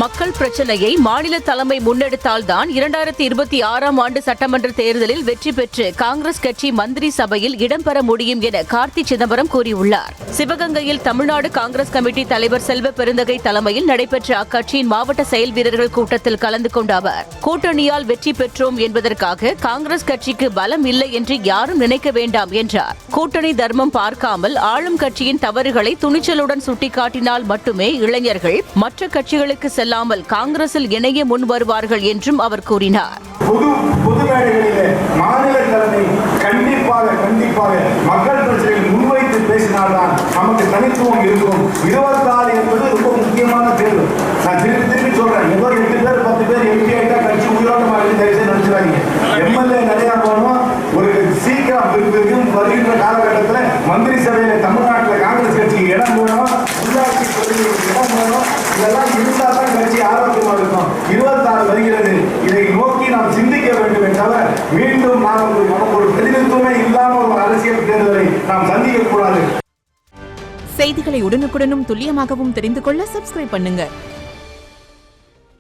மக்கள் பிரச்சனையை மாநில தலைமை முன்னெடுத்தால்தான் 2026ஆம் ஆண்டு சட்டமன்ற தேர்தலில் வெற்றி பெற்று காங்கிரஸ் கட்சி மந்திரி சபையில் இடம்பெற முடியும் என கார்த்தி சிதம்பரம் கூறியுள்ளார். சிவகங்கையில் தமிழ்நாடு காங்கிரஸ் கமிட்டி தலைவர் செல்வ பெருந்தகை தலைமையில் நடைபெற்ற அக்கட்சியின் மாவட்ட செயல் வீரர்கள் கூட்டத்தில் கலந்து கொண்ட அவர், கூட்டணியால் வெற்றி பெற்றோம் என்பதற்காக காங்கிரஸ் கட்சிக்கு பலம் இல்லை என்று யாரும் நினைக்க வேண்டாம் என்றார். கூட்டணி தர்மம் பார்க்காமல் ஆளும் கட்சியின் தவறுகளை துணிச்சலுடன் சுட்டிக்காட்டினால் மட்டுமே இளைஞர்கள் மற்ற கட்சிகளுக்கு செல்லாமல் காங்கிரஸில் இணைய முன் வருவார்கள் என்றும் அவர் கூறினார். பொது மேடைகளிலே மாநில தலைமை கண்டிப்பாக மக்கள் பிரச்சனைகளை முன்வைத்து பேசினால்தான் நமக்கு தனித்துவம் இருக்கும். 26 என்பது ரொம்ப முக்கியமான தேர்வு. நான் திருப்பி சொல்றேன், ஏதோ 8 பேர் 10 பேர் எம்பி ஆயிட்டா கட்சி உயிரோட்டமாக தயவுசெய்து நினைச்சுறாங்க. எம்எல்ஏ நிறைய போகணும். ஒரு சீக்கிரம் வருகின்ற காலகட்டத்தில் மந்திரி சபையில தமிழ்நாட்டில் காங்கிரஸ் கட்சிக்கு இடம் போகணும், உள்ளாட்சி பிரதிநிதிகளுக்கு இடம் போகணும். இதெல்லாம் இருந்தால் தான் கட்சி ஆரோக்கியமாக இருக்கும். 26 வருகிறது. இதை நோக்கி நாம் சிந்திக்க வேண்டும் தவிர மீண்டும் நமக்கு ஒரு பிரதிநிதித்துவமே இல்லாமல் ஒரு அரசியல் தேர்தலை நாம் சந்திக்க கூடாது. செய்திகளை உடனுக்குடனும் துல்லியமாகவும் தெரிந்து கொள்ள சப்ஸ்கிரைப் பண்ணுங்க.